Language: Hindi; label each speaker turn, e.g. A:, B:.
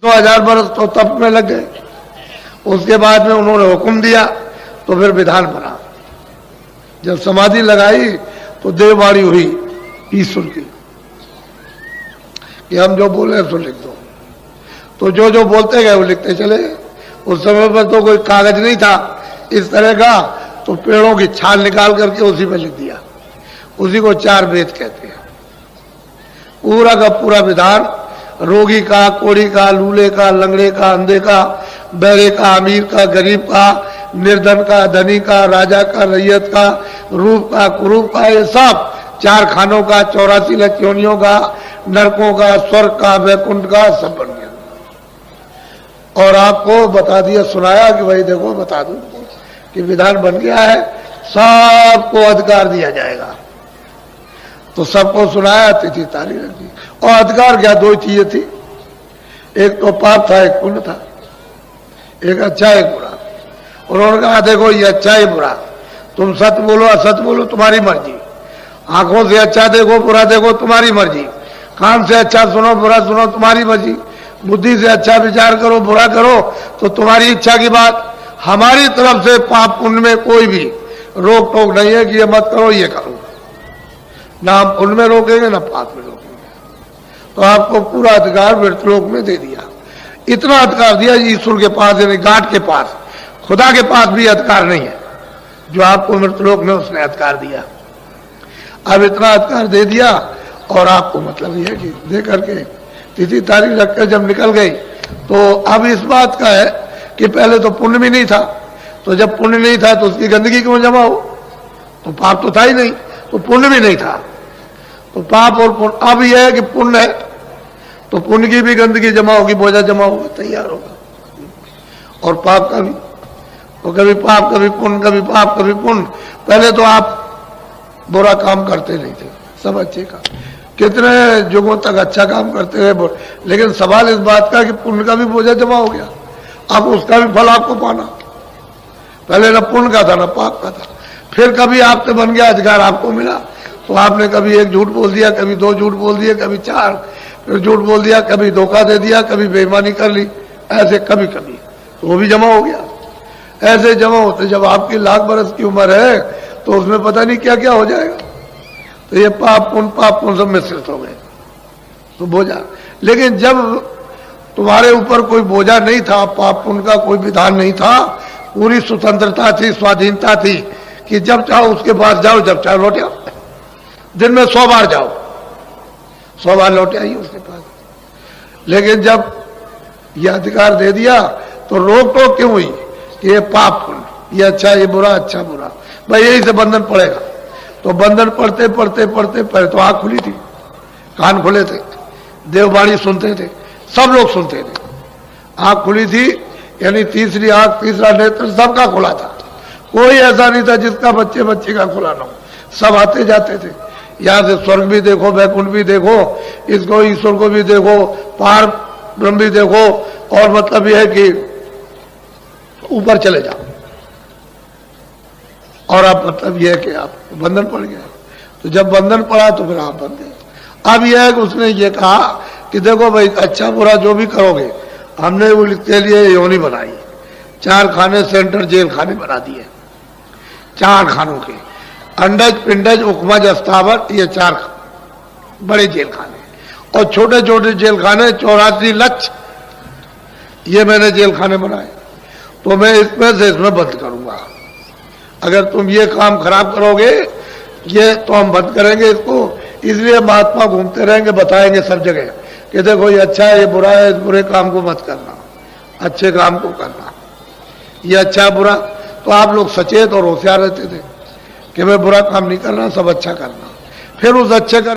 A: 2000 बरस तो तप में लग गए। उसके बाद में उन्होंने हुक्म दिया तो फिर विधान बना। जब समाधि लगाई तो देववाणी हुई ईश्वर की कि हम जो बोले सो लिख दो। तो जो जो बोलते गए वो लिखते चले। उस समय पर तो कोई कागज नहीं था इस तरह का, तो पेड़ों की छाल निकाल करके उसी में लिख दिया। उसी को 4 वेद कहते हैं। पूरा का पूरा विधान, रोगी का, कोढ़ी का, लूले का, लंगड़े का, अंधे का, बहरे का, अमीर का, गरीब का, निर्धन का, धनी का, राजा का, रैयत का, रूप का, कुरूप का, ये सब 4 खानों का, 84 लक्ष्योनियों का, नरकों का, स्वर्ग का, वैकुंठ का, सब बन गया। और आपको बता दिया, सुनाया कि भाई देखो बता दूं कि विधान बन गया है, सबको अधिकार दिया जाएगा। तो सबको सुनाया, तिथि तारीख रख दी। और अधिकार क्या, 2 चीजें थी, एक तो पाप था, एक पुण्य था, एक अच्छा एक बुरा। उन्होंने कहा देखो ये अच्छा है बुरा, तुम सत्य बोलो असत्य बोलो तुम्हारी मर्जी, आंखों से अच्छा देखो बुरा देखो तुम्हारी मर्जी, कान से अच्छा सुनो बुरा सुनो तुम्हारी मर्जी, बुद्धि से अच्छा विचार करो बुरा करो तो तुम्हारी इच्छा की बात। हमारी तरफ से पाप पुण्य में कोई भी रोक टोक नहीं है कि ये मत करो ये करो, ना हम पुण्य में रोकेंगे ना पाप में रोकेंगे। तो आपको पूरा अधिकार मृतलोक में दे दिया। इतना अधिकार दिया ईश्वर के पास, यानी गांठ के पास, खुदा के पास भी अधिकार नहीं है जो आपको मृतलोक में उसने अधिकार दिया। अब इतना अधिकार दे दिया और आपको मतलब ये है कि दे करके तिथि तारीख रखकर जब निकल गई तो अब इस बात का है कि पहले तो पुण्य भी नहीं था, तो जब पुण्य नहीं था तो उसकी गंदगी क्यों जमा हो, तो पाप तो था ही नहीं, तो पुण्य भी नहीं था, तो पाप और पुण्य। अब यह है कि पुण्य है तो पुण्य की भी गंदगी जमा होगी, बोझा जमा होगा, तैयार होगा। और पाप का भी, तो कभी पाप कभी पुण्य, कभी पाप कभी पुण्य। पहले तो आप बुरा काम करते नहीं थे, सब अच्छे काम, कितने युगों तक अच्छा काम करते रहे, लेकिन सवाल इस बात का कि पुण्य का भी बोझा जमा हो गया, अब उसका भी फल आपको पाना। पहले न पुण्य का था न पाप का था। फिर कभी आपसे बन गया अधिकार, आपको मिला तो आपने कभी 1 झूठ बोल दिया, कभी 2 झूठ बोल दिए, कभी 4 फिर झूठ बोल दिया, कभी धोखा दे दिया, कभी बेईमानी कर ली, ऐसे कभी कभी तो वो भी जमा हो गया। ऐसे जमा होते जब आपकी लाख बरस की उम्र है तो उसमें पता नहीं क्या क्या हो जाएगा। तो ये पाप पुण्य सब मिश्रित हो गए तो बोझा। लेकिन जब तुम्हारे ऊपर कोई बोझा नहीं था, पाप पुण्य का कोई विधान नहीं था, पूरी स्वतंत्रता थी, स्वाधीनता थी कि जब चाहो उसके पास जाओ, जब चाहो लौट आओ, दिन में 100 बार जाओ, 100 बार लौट आइए उसके पास। लेकिन जब यह अधिकार दे दिया तो रोक टोक क्यों हुई कि ये पाप पुण्य, ये अच्छा ये बुरा, अच्छा बुरा, भाई यही से बंधन पड़ेगा। तो बंधन पढ़ते पढ़ते पढ़ते पहले तो आंख खुली थी, कान खुले थे, देववाणी सुनते थे, सब लोग सुनते थे, आंख खुली थी, यानी तीसरी आंख, तीसरा नेत्र सबका खुला था। कोई ऐसा नहीं था जिसका बच्चे बच्चे का खुला ना हो, सब आते जाते थे। यहां से स्वर्ग भी देखो, वैकुंठ भी देखो, इसको ईश्वर को भी देखो, पार ब्रह्म भी देखो, और मतलब यह है कि ऊपर चले जाओ। और अब मतलब यह है कि आप बंधन पड़ गया। तो जब बंधन पड़ा तो फिर आप बंध गए। अब यह है कि उसने ये कहा कि देखो भाई अच्छा बुरा जो भी करोगे, हमने उसके लिए योनि बनाई, 4 खाने सेंट्रल जेल खाने बना दिए, 4 खानों के, अंडज पिंडज उकमज अस्तावट, ये 4 बड़े जेल खाने, और छोटे छोटे जेल खाने 84 लक्ष, ये मैंने जेल खाने बनाए। तो मैं इसमें से इसमें बंद करूंगा। अगर तुम ये काम खराब करोगे ये तो हम बंद करेंगे इसको। इसलिए महात्मा घूमते रहेंगे, बताएंगे सब जगह कि देखो ये अच्छा है ये बुरा है, इस बुरे काम को मत करना, अच्छे काम को करना, ये अच्छा बुरा। तो आप लोग सचेत और होशियार रहते थे कि मैं बुरा काम नहीं करना, सब अच्छा करना। फिर उस अच्छे का